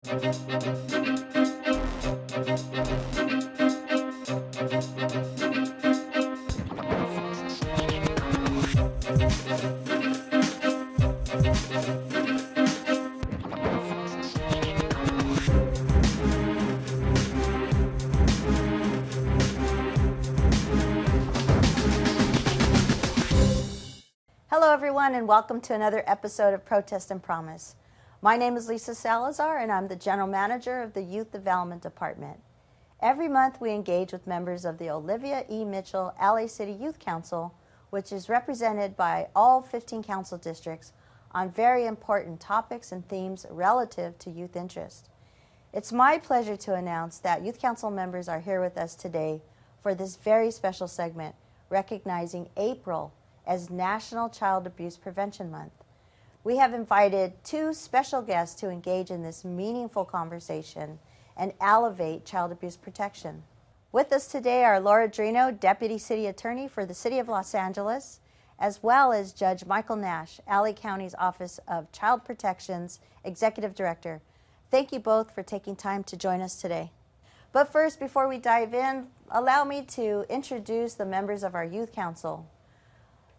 Hello everyone and welcome to another episode of Protest and Promise. My name is Lisa Salazar and I'm the General Manager of the Youth Development Department. Every month we engage with members of the Olivia E. Mitchell LA City Youth Council, which is represented by all 15 council districts, on very important topics and themes relative to youth interest. It's my pleasure to announce that Youth Council members are here with us today for this very special segment recognizing April as National Child Abuse Prevention Month. We have invited two special guests to engage in this meaningful conversation and elevate child abuse protection. With us today are Lara Drino, Deputy City Attorney for the City of Los Angeles, as well as Judge Michael Nash, LA County's Office of Child Protection's Executive Director. Thank you both for taking time to join us today. But first, before we dive in, allow me to introduce the members of our Youth Council.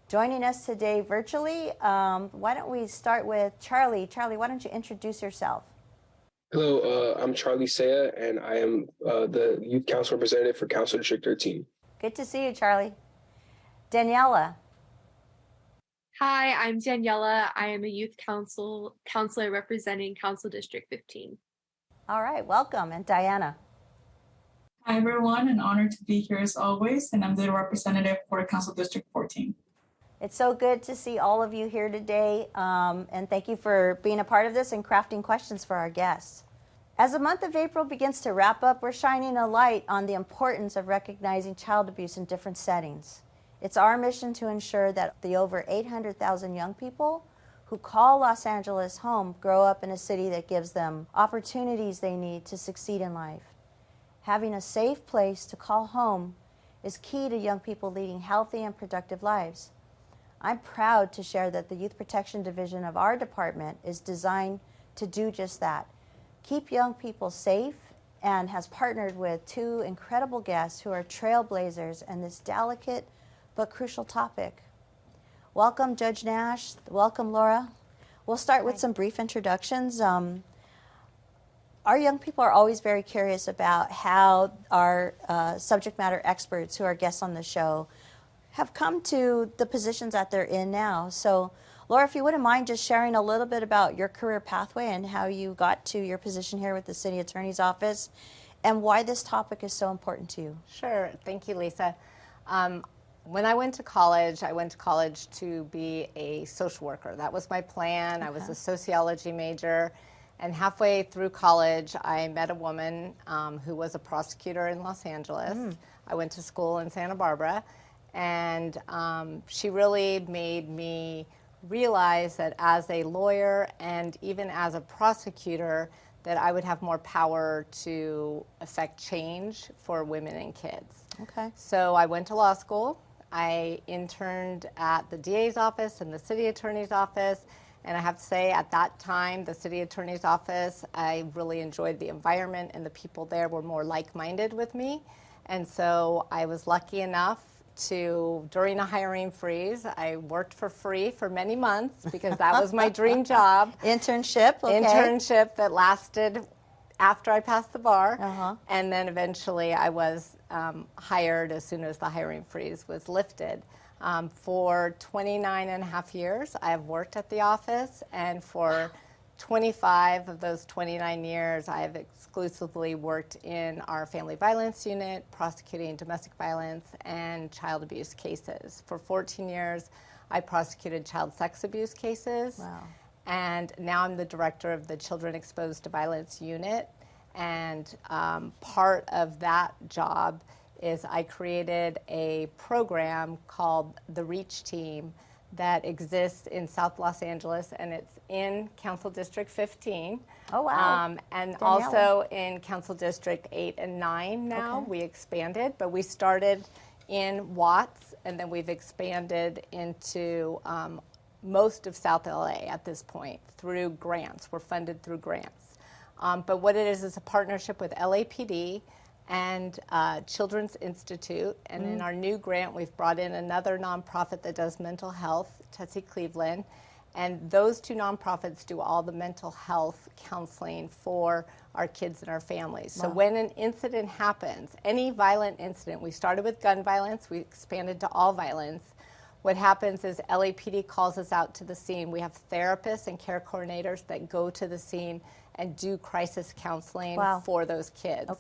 Joining us today virtually, why don't we start with Charlie. Charlie, why don't you introduce yourself? Hello, I'm Charlie Saya, and I am the Youth Council Representative for Council District 13. Good to see you, Charlie. Daniela. Hi, I'm Daniela. I am a Youth Counselor representing Council District 15. All right, welcome. And Diana. Hi, everyone. An honor to be here as always, and I'm the representative for Council District 14. It's so good to see all of you here today, and thank you for being a part of this and crafting questions for our guests. As the month of April begins to wrap up, we're shining a light on the importance of recognizing child abuse in different settings. It's our mission to ensure that the over 800,000 young people who call Los Angeles home grow up in a city that gives them opportunities they need to succeed in life. Having a safe place to call home is key to young people leading healthy and productive lives. I'm proud to share that the Youth Protection Division of our department is designed to do just that, keep young people safe, and has partnered with two incredible guests who are trailblazers in this delicate but crucial topic. Welcome, Judge Nash. Welcome, Lara. We'll start with some brief introductions. Our young people are always very curious about how our subject matter experts who are guests on the show have come to the positions that they're in now. So, Lara, if you wouldn't mind just sharing a little bit about your career pathway and how you got to your position here with the City Attorney's Office and why this topic is so important to you. Sure. Thank you, Lisa. When I went to college to be a social worker. That was my plan. Okay. I was a sociology major. And halfway through college, I met a woman who was a prosecutor in Los Angeles. I went to school in Santa Barbara. And she really made me realize that as a lawyer and even as a prosecutor, that I would have more power to affect change for women and kids. Okay. So I went to law school. I interned at the DA's office and the city attorney's office. And I have to say, at that time, the city attorney's office, I really enjoyed the environment, and the people there were more like-minded with me. And so I was lucky enough to, during a hiring freeze, I worked for free for many months because that was my dream job. Internship, okay. Internship that lasted after I passed the bar. And then eventually I was hired as soon as the hiring freeze was lifted. For 29 and a half years, I have worked at the office, and for 25 of those 29 years, I have exclusively worked in our family violence unit, prosecuting domestic violence and child abuse cases. For 14 years, I prosecuted child sex abuse cases. Wow. And now I'm the director of the Children Exposed to Violence unit. And part of that job is I created a program called the REACH Team that exists in South Los Angeles, and it's in Council District 15. Oh, wow. And Daniela. Also in Council District 8 and 9 now. Okay. We expanded, but we started in Watts, and then we've expanded into most of South LA at this point through grants. We're funded through grants. But what it is a partnership with LAPD and Children's Institute. And in our new grant, we've brought in another nonprofit that does mental health, Tessie Cleveland. And those two nonprofits do all the mental health counseling for our kids and our families. So when an incident happens, any violent incident, we started with gun violence, we expanded to all violence. What happens is LAPD calls us out to the scene. We have therapists and care coordinators that go to the scene and do crisis counseling for those kids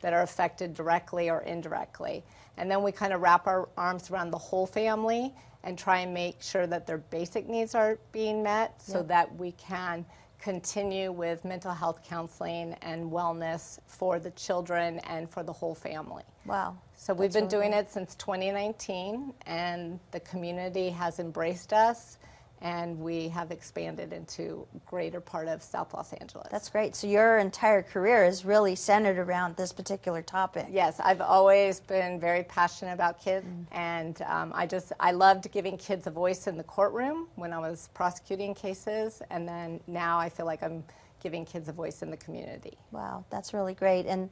that are affected directly or indirectly. And then we kind of wrap our arms around the whole family and try and make sure that their basic needs are being met so that we can continue with mental health counseling and wellness for the children and for the whole family. Wow. So we've been doing it since 2019, and the community has embraced us, and we have expanded into greater part of South Los Angeles. That's great. So your entire career is really centered around this particular topic. Yes, I've always been very passionate about kids, and I loved giving kids a voice in the courtroom when I was prosecuting cases, and then now I feel like I'm giving kids a voice in the community. Wow, that's really great. And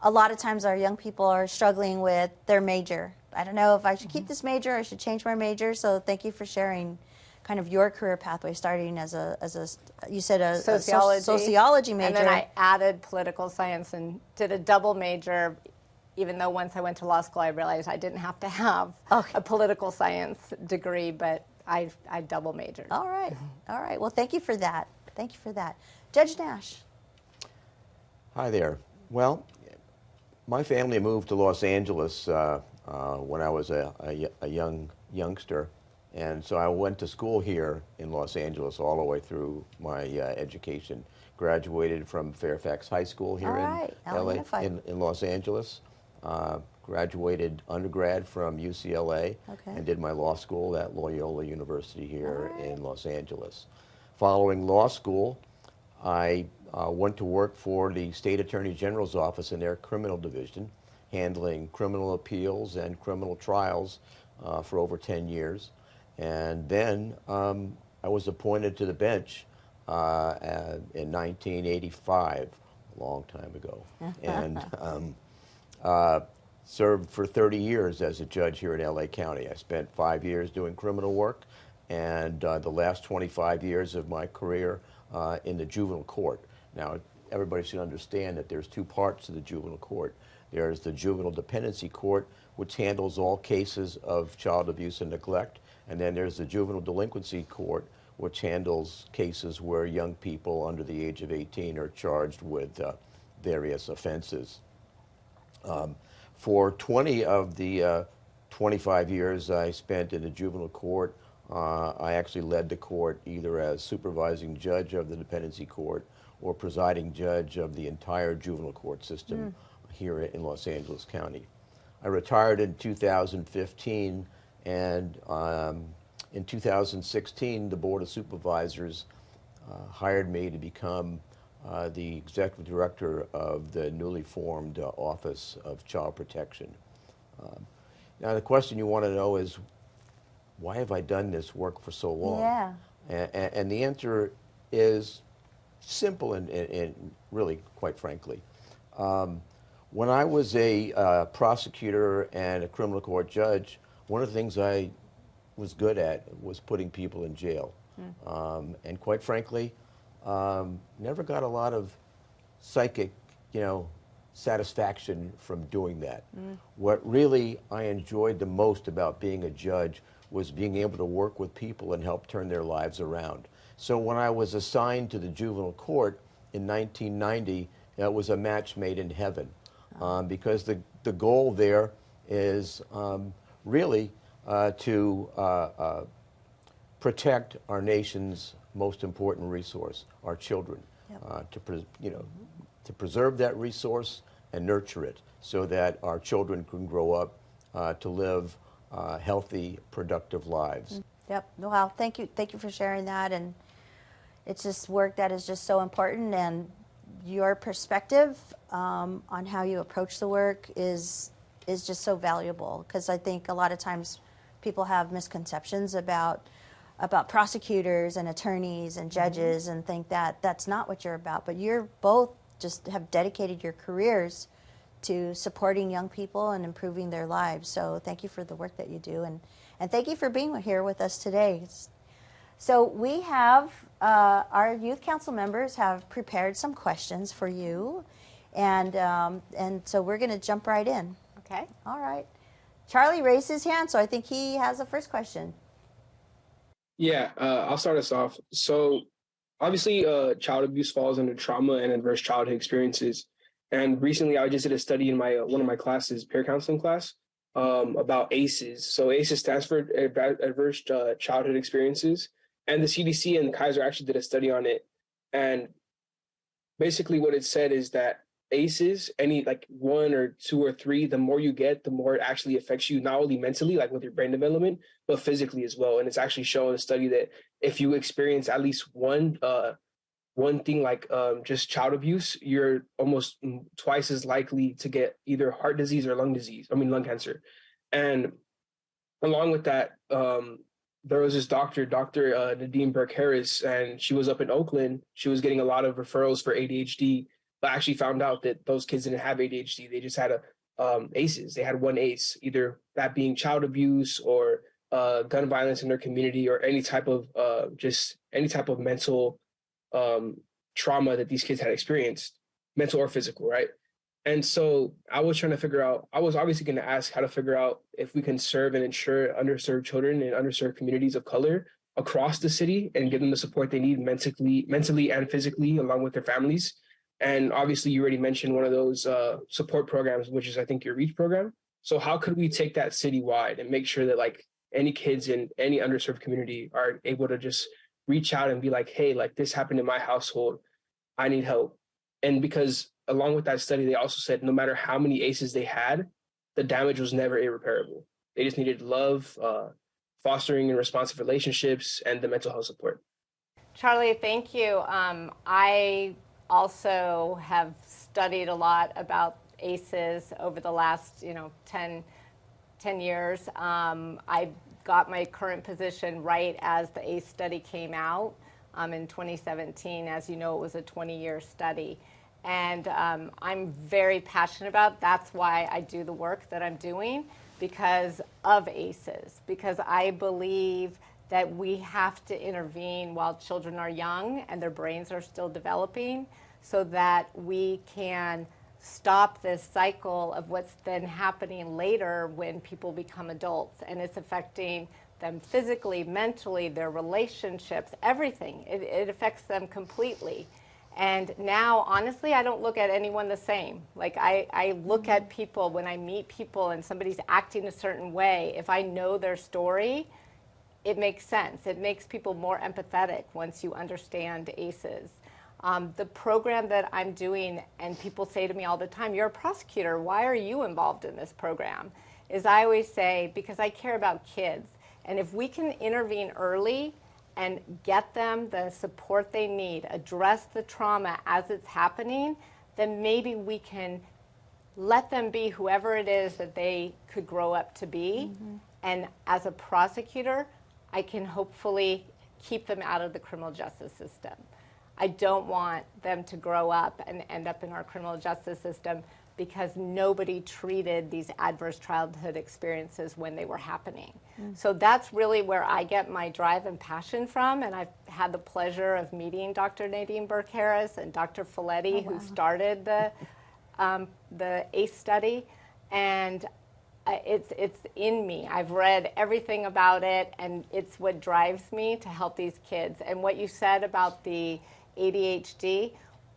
a lot of times our young people are struggling with their major. I don't know if I should keep this major, I should change my major. So thank you for sharing kind of your career pathway, starting as a you said a sociology major. And then I added political science and did a double major, even though once I went to law school, I realized I didn't have to have a political science degree, but I double majored. All right. All right. Well, thank you for that. Thank you for that. Judge Nash. Hi there. Well, my family moved to Los Angeles when I was a youngster. And so I went to school here in Los Angeles all the way through my education. Graduated from Fairfax High School here in Los Angeles. Graduated undergrad from UCLA and did my law school at Loyola University here in Los Angeles. Following law school, I went to work for the State Attorney General's office in their criminal division, handling criminal appeals and criminal trials for over 10 years. And then I was appointed to the bench in 1985, a long time ago, and served for 30 years as a judge here in LA County. I spent 5 years doing criminal work, and the last 25 years of my career in the juvenile court. Now, everybody should understand that there's two parts to the juvenile court. There's the juvenile dependency court, which handles all cases of child abuse and neglect. And then there's the juvenile delinquency court, which handles cases where young people under the age of 18 are charged with various offenses. For 20 of the 25 years I spent in the juvenile court, I actually led the court either as supervising judge of the dependency court or presiding judge of the entire juvenile court system here in Los Angeles County. I retired in 2015, and in 2016, the Board of Supervisors hired me to become the executive director of the newly formed Office of Child Protection. Now, the question you want to know is, why have I done this work for so long? Yeah. And the answer is simple and really, quite frankly. When I was a prosecutor and a criminal court judge, one of the things I was good at was putting people in jail. And quite frankly, never got a lot of psychic, satisfaction from doing that. What really I enjoyed the most about being a judge was being able to work with people and help turn their lives around. So when I was assigned to the juvenile court in 1990, it was a match made in heaven, because the goal there is really to protect our nation's most important resource, our children, to preserve that resource and nurture it so that our children can grow up to live healthy, productive lives. Yep. Wow. Thank you for sharing that. And it's just work that is just so important, and your perspective on how you approach the work is just so valuable, because I think a lot of times people have misconceptions about about prosecutors and attorneys and judges and think that that's not what you're about. But you're both just have dedicated your careers to supporting young people and improving their lives. So thank you for the work that you do, and thank you for being here with us today. So we have, our youth council members have prepared some questions for you, and so we're going to jump right in. Okay. All right. Charlie raised his hand, so I think he has the first question. Yeah, I'll start us off. So obviously, child abuse falls under trauma and adverse childhood experiences. And recently, I just did a study in my one of my classes, peer counseling class, about ACEs. So ACEs stands for adverse childhood experiences. And the CDC and Kaiser actually did a study on it. And basically what it said is that ACEs, any like 1 or 2 or 3, the more you get, the more it actually affects you, not only mentally, like with your brain development, but physically as well. And it's actually shown in a study that if you experience at least one thing like just child abuse, you're almost twice as likely to get either heart disease or lung cancer. And along with that, there was this Dr. Nadine Burke-Harris, and she was up in Oakland. She was getting a lot of referrals for ADHD, but actually found out that those kids didn't have ADHD. They just had ACEs. They had one ACE, either that being child abuse or gun violence in their community, or any type of mental trauma that these kids had experienced, mental or physical, right? And so I was trying to figure out, I was obviously going to ask how to figure out if we can serve and ensure underserved children in underserved communities of color across the city and give them the support they need mentally and physically, along with their families. And obviously you already mentioned one of those support programs, which is I think your REACH program. So how could we take that citywide and make sure that like any kids in any underserved community are able to just reach out and be like, hey, like this happened in my household, I need help. And because along with that study, they also said no matter how many ACEs they had, the damage was never irreparable. They just needed love, fostering and responsive relationships, and the mental health support. Charlie, thank you. I also have studied a lot about ACEs over the last 10 years. I got my current position right as the ACE study came out in 2017. As you know, it was a 20-year study. And I'm very passionate about it. That's why I do the work that I'm doing, because of ACEs, because I believe that we have to intervene while children are young and their brains are still developing, so that we can stop this cycle of what's then happening later when people become adults, and it's affecting them physically, mentally, their relationships, everything. It affects them completely. And now, honestly, I don't look at anyone the same. Like I look at people, when I meet people and somebody's acting a certain way, if I know their story, it makes sense. It makes people more empathetic once you understand ACEs. The program that I'm doing, and people say to me all the time, you're a prosecutor, why are you involved in this program? Is I always say, because I care about kids. And if we can intervene early and get them the support they need, address the trauma as it's happening, then maybe we can let them be whoever it is that they could grow up to be. Mm-hmm. And as a prosecutor, I can hopefully keep them out of the criminal justice system. I don't want them to grow up and end up in our criminal justice system because nobody treated these adverse childhood experiences when they were happening. Mm. So that's really where I get my drive and passion from, and I've had the pleasure of meeting Dr. Nadine Burke-Harris and Dr. Folletti, who started the ACE study, and it's in me. I've read everything about it, and it's what drives me to help these kids. And what you said about the ADHD,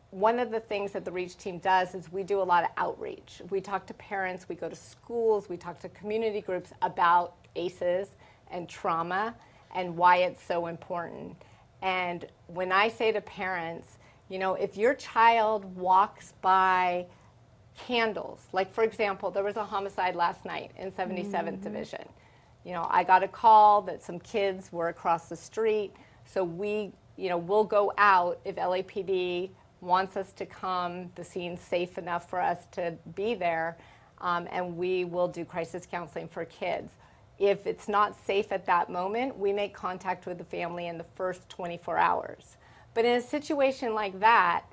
one of the things that the REACH team does is we do a lot of outreach. We talk to parents, we go to schools, we talk to community groups about ACEs and trauma and why it's so important. And when I say to parents, if your child walks by candles, like for example, there was a homicide last night in 77th Division. I got a call that some kids were across the street, so we'll go out if LAPD wants us to come, the scene's safe enough for us to be there, and we will do crisis counseling for kids. If it's not safe at that moment, we make contact with the family in the first 24 hours. But in a situation like that,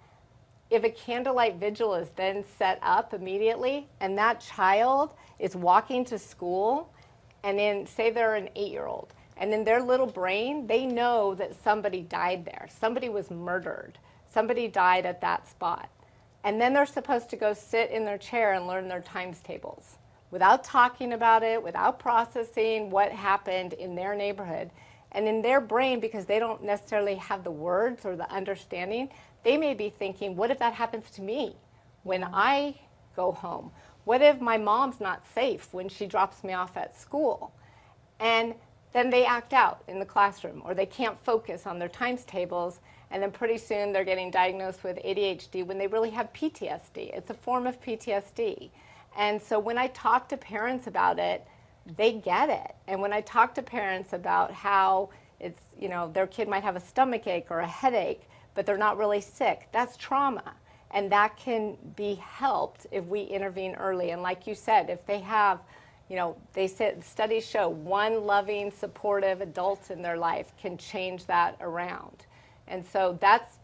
if a candlelight vigil is then set up immediately and that child is walking to school, and then say they're an 8-year-old, and in their little brain, they know that somebody died there. Somebody was murdered. Somebody died at that spot. And then they're supposed to go sit in their chair and learn their times tables without talking about it, without processing what happened in their neighborhood. And in their brain, because they don't necessarily have the words or the understanding, they may be thinking, what if that happens to me when I go home? What if my mom's not safe when she drops me off at school? And then they act out in the classroom, or they can't focus on their times tables, and then pretty soon they're getting diagnosed with ADHD when they really have PTSD. It's a form of PTSD. And so when I talk to parents about it, they get it. And when I talk to parents about how it's, you know, their kid might have a stomach ache or a headache, but they're not really sick, that's trauma. And that can be helped if we intervene early. And like you said, if they have, you know, they said studies show one loving, supportive adult in their life can change that around. And so that's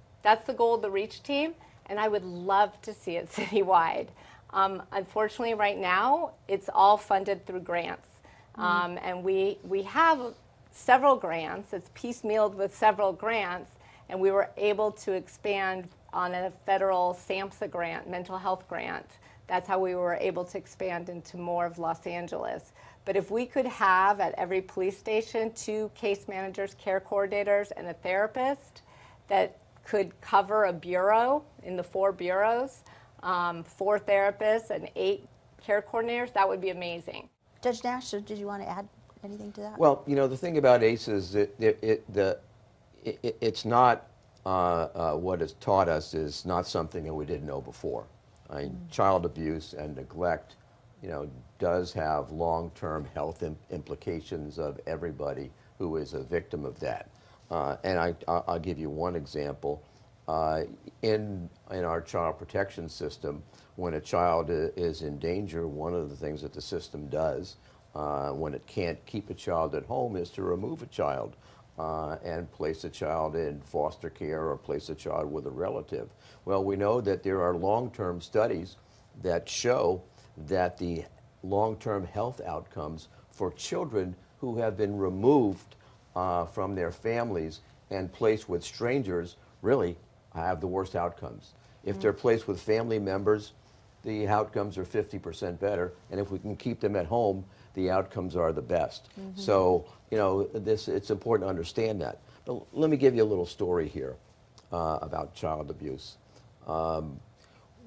the goal of the REACH team, and I would love to see it citywide. Unfortunately, right now, it's all funded through grants. And we have several grants. It's piecemealed with several grants, and we were able to expand on a federal SAMHSA grant, mental health grant. That's how we were able to expand into more of Los Angeles. But if we could have at every police station 2 case managers, care coordinators, and a therapist that could cover a bureau in the 4 bureaus, 4 therapists and 8 care coordinators, that would be amazing. Judge Nash, did you want to add anything to that? Well, you know, the thing about ACEs, it's not what it's taught us is not something that we didn't know before. I mean, child abuse and neglect, you know, does have long-term health implications of everybody who is a victim of that. And I'll give you one example. In our child protection system, when a child is in danger, one of the things that the system does when it can't keep a child at home is to remove a child and place a child in foster care or place a child with a relative. Well, we know that there are long-term studies that show that the long-term health outcomes for children who have been removed from their families and placed with strangers really have the worst outcomes. If they're placed with family members, the outcomes are 50% better, and if we can keep them at home, the outcomes are the best. So, you know, it's important to understand that. But let me give you a little story here about child abuse.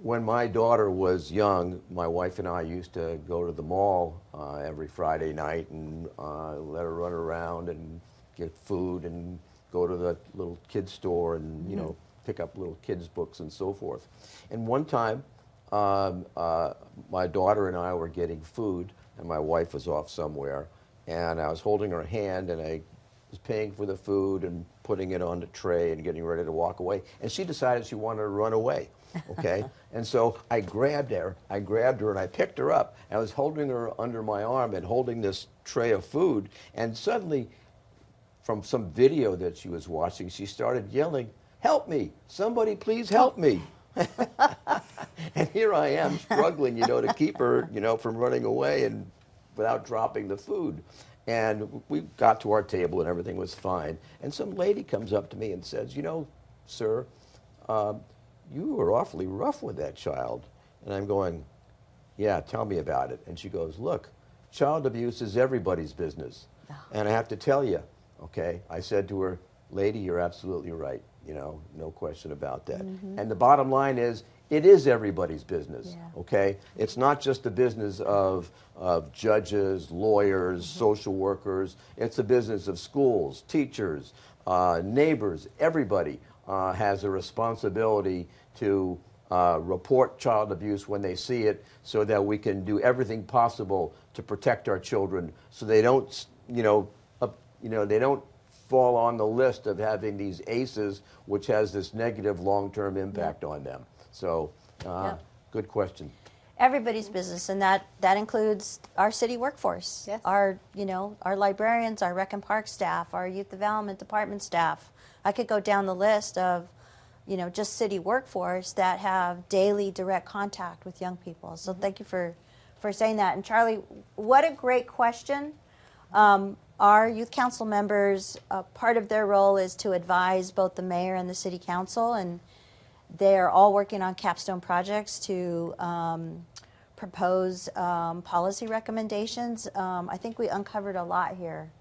When my daughter was young, my wife and I used to go to the mall every Friday night and let her run around and get food and go to the little kids store and, you know, pick up little kids books and so forth. And one time, my daughter and I were getting food, and my wife was off somewhere, and I was holding her hand, and I was paying for the food and putting it on the tray and getting ready to walk away, and she decided she wanted to run away, okay? And so I grabbed her, and I picked her up, and I was holding her under my arm and holding this tray of food, and suddenly, from some video that she was watching, she started yelling, "Help me! Somebody please help me!" And here I am struggling, you know, to keep her, you know, from running away and without dropping the food. And we got to our table and everything was fine. And some lady comes up to me and says, "You know, sir, you were awfully rough with that child." And I'm going, "Yeah, tell me about it." And she goes, "Look, child abuse is everybody's business." And I have to tell you, okay, I said to her, "Lady, you're absolutely right. You know, no question about that." And the bottom line is, it is everybody's business, okay? It's not just the business of judges, lawyers, social workers. It's the business of schools, teachers, neighbors. Everybody has a responsibility to report child abuse when they see it so that we can do everything possible to protect our children so they don't, they don't fall on the list of having these ACEs, which has this negative long-term impact on them. So, good question. everybody's business, and that includes our city workforce, Yes. our our librarians, our rec and park staff, our youth development department staff. I could go down the list of just city workforce that have daily direct contact with young people. So thank you for saying that. And Charlie, what a great question. Our youth council members, part of their role is to advise both the mayor and the city council, and they are all working on capstone projects to propose policy recommendations. I think we uncovered a lot here.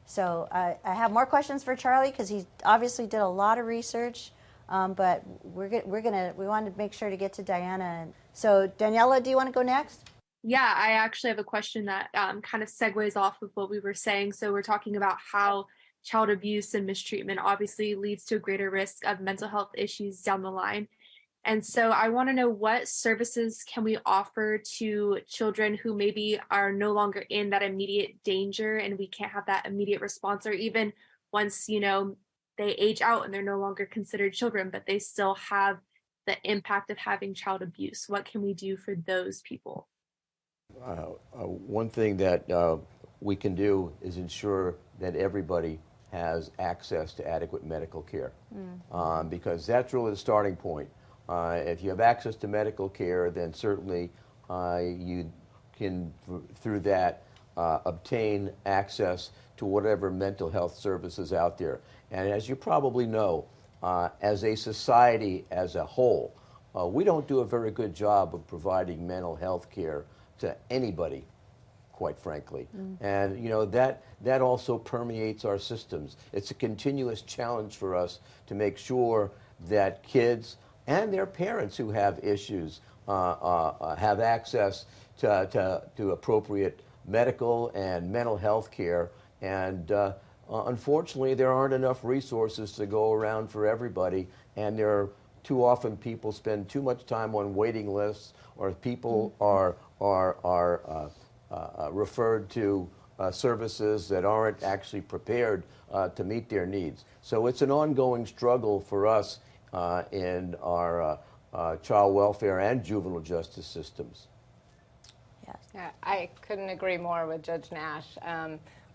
So I have more questions for Charlie because he obviously did a lot of research, but we wanted to make sure to get to Diana. So Daniela, do you want to go next? Yeah, I actually have a question that kind of segues off of what we were saying. So we're talking about how child abuse and mistreatment obviously leads to a greater risk of mental health issues down the line. And so I want to know, what services can we offer to children who maybe are no longer in that immediate danger and we can't have that immediate response, or even once, they age out and they're no longer considered children, but they still have the impact of having child abuse. What can we do for those people? One thing that we can do is ensure that everybody has access to adequate medical care, because that's really the starting point. If you have access to medical care, then certainly you can, through that, obtain access to whatever mental health services out there. And as you probably know, as a society as a whole, we don't do a very good job of providing mental health care to anybody, quite frankly. And that also permeates our systems. It's a continuous challenge for us to make sure that kids and their parents who have issues have access to appropriate medical and mental health care. And unfortunately, there aren't enough resources to go around for everybody, and there are too often people spend too much time on waiting lists, or people are referred to services that aren't actually prepared to meet their needs. So it's an ongoing struggle for us in our child welfare and juvenile justice systems. Yes. Yeah, I couldn't agree more with Judge Nash.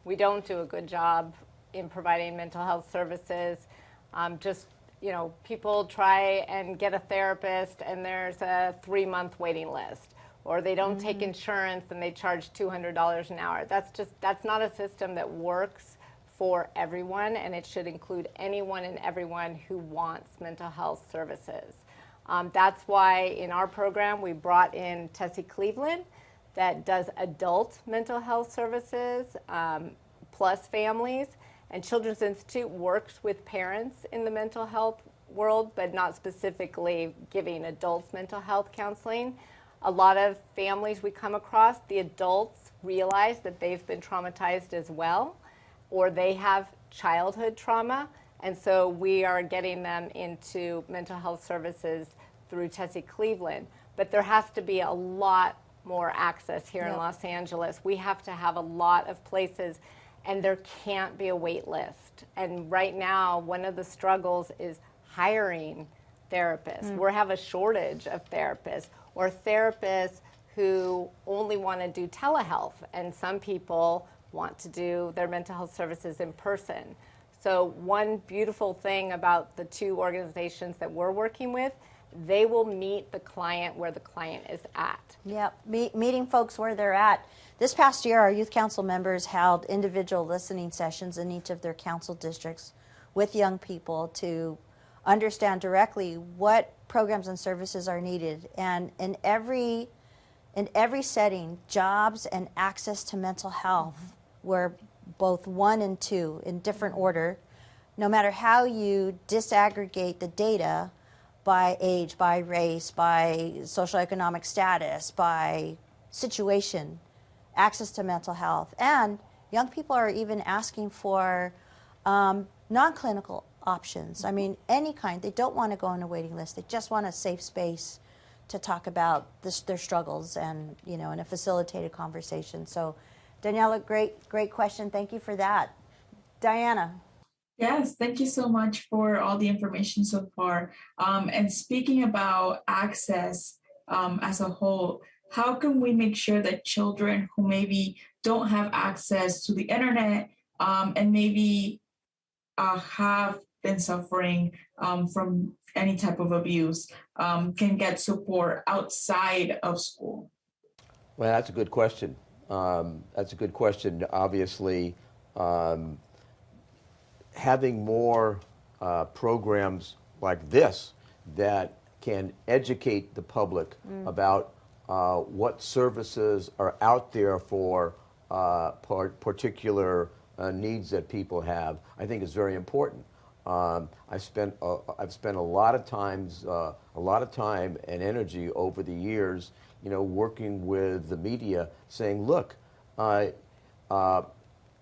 We don't do a good job in providing mental health services. People try and get a therapist and there's a 3-month waiting list, or they don't take insurance and they charge $200 an hour. That's not a system that works for everyone, and it should include anyone and everyone who wants mental health services. That's why in our program we brought in Tessie Cleveland that does adult mental health services plus families, and Children's Institute works with parents in the mental health world, but not specifically giving adults mental health counseling. A lot of families we come across, the adults realize that they've been traumatized as well, or they have childhood trauma, and so we are getting them into mental health services through Tessie Cleveland. But there has to be a lot more access here in Los Angeles. We have to have a lot of places, and there can't be a wait list. And right now, one of the struggles is hiring therapists. We have a shortage of therapists, or therapists who only want to do telehealth, and some people want to do their mental health services in person. So one beautiful thing about the two organizations that we're working with, they will meet the client where the client is at. Yep, meeting folks where they're at. This past year, our youth council members held individual listening sessions in each of their council districts with young people to understand directly what programs and services are needed. And in every setting, jobs and access to mental health were both 1 and 2 in different order. No matter how you disaggregate the data by age, by race, by socioeconomic status, by situation, access to mental health. And young people are even asking for non-clinical options. I mean, any kind. They don't want to go on a waiting list. They just want a safe space to talk about their struggles and, in a facilitated conversation. So, Daniela, great question. Thank you for that. Diana. Yes, thank you so much for all the information so far. And speaking about access as a whole, how can we make sure that children who maybe don't have access to the internet and maybe have been suffering from any type of abuse can get support outside of school? Well, that's a good question. That's a good question. Obviously, having more programs like this that can educate the public about what services are out there for particular needs that people have, I think is very important. I've spent a lot of time and energy over the years, working with the media, saying, look,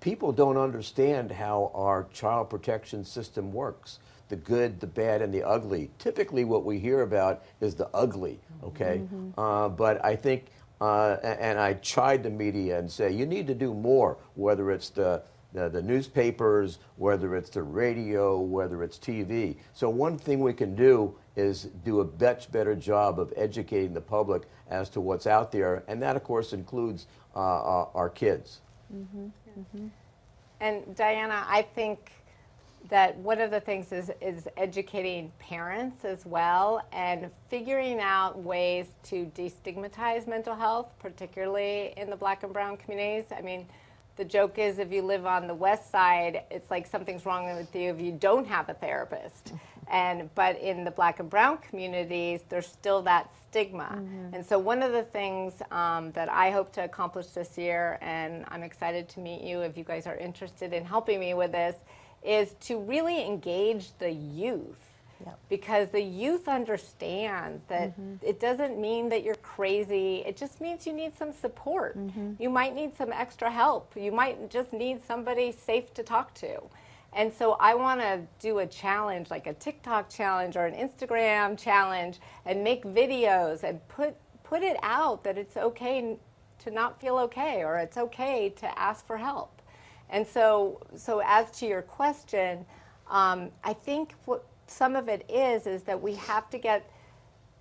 people don't understand how our child protection system works. The good, the bad, and the ugly. Typically what we hear about is the ugly, okay? But I think, and I chide the media and say, you need to do more, whether it's the newspapers, whether it's the radio, whether it's TV. So one thing we can do is do a much better job of educating the public as to what's out there, and that, of course, includes our kids. And Diana, I think that one of the things is educating parents as well and figuring out ways to destigmatize mental health, particularly in the Black and brown communities. I mean, the joke is if you live on the West Side, it's like something's wrong with you if you don't have a therapist. But in the Black and brown communities, there's still that stigma. And so one of the things that I hope to accomplish this year, and I'm excited to meet you if you guys are interested in helping me with this, is to really engage the youth. Because the youth understands that it doesn't mean that you're crazy. It just means you need some support. You might need some extra help. You might just need somebody safe to talk to. And so I want to do a challenge, like a TikTok challenge or an Instagram challenge, and make videos and put it out that it's okay to not feel okay, or it's okay to ask for help. And so as to your question, I think what some of it is that we have to get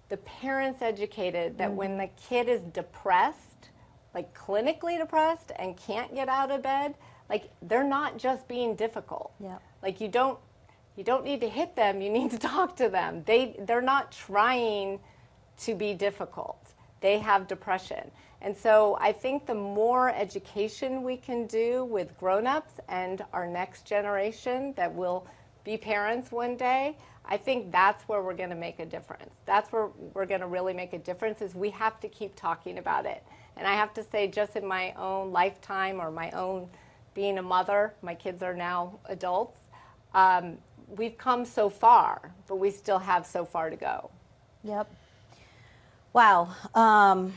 the parents educated that when the kid is depressed, like clinically depressed and can't get out of bed, like they're not just being difficult. Like you don't need to hit them, you need to talk to them. They're not trying to be difficult. They have depression. And so I think the more education we can do with grown-ups and our next generation that will be parents one day, I think that's where we're going to make a difference. That's where we're going to really make a difference, is we have to keep talking about it. And I have to say, just in my own lifetime or my own being a mother, my kids are now adults, we've come so far, but we still have so far to go. Wow.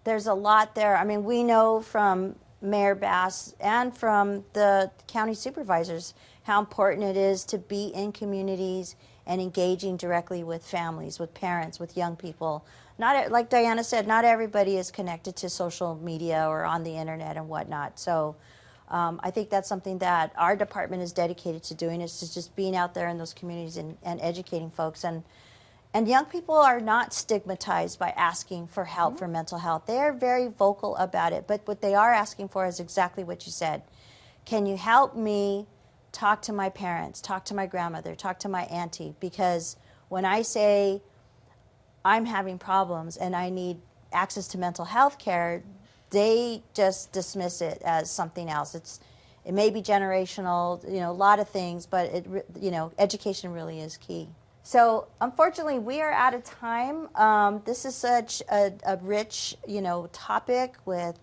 There's a lot there. I mean, we know from Mayor Bass and from the county supervisors how important it is to be in communities and engaging directly with families, with parents, with young people. Not, like Diana said, not everybody is connected to social media or on the internet and whatnot. So I think that's something that our department is dedicated to doing, is to just being out there in those communities and educating folks. And young people are not stigmatized by asking for help for mental health. They are very vocal about it. But what they are asking for is exactly what you said. Can you help me talk to my parents, talk to my grandmother, talk to my auntie? Because when I say I'm having problems and I need access to mental health care, they just dismiss it as something else. It may be generational, a lot of things, but education really is key. So unfortunately, we are out of time. This is such a rich, topic with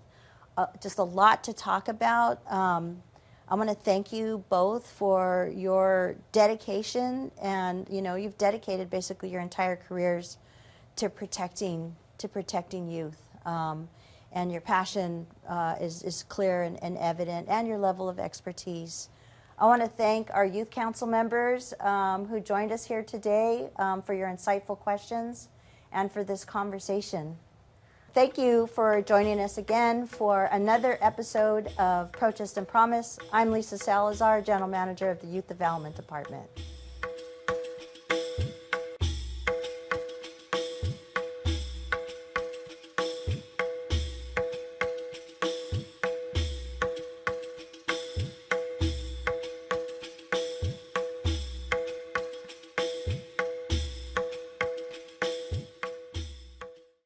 just a lot to talk about. I want to thank you both for your dedication, and you've dedicated basically your entire careers to protecting youth. And your passion is clear and evident, and your level of expertise. I want to thank our youth council members who joined us here today for your insightful questions and for this conversation. Thank you for joining us again for another episode of Protest and Promise. I'm Lisa Salazar, General Manager of the Youth Development Department.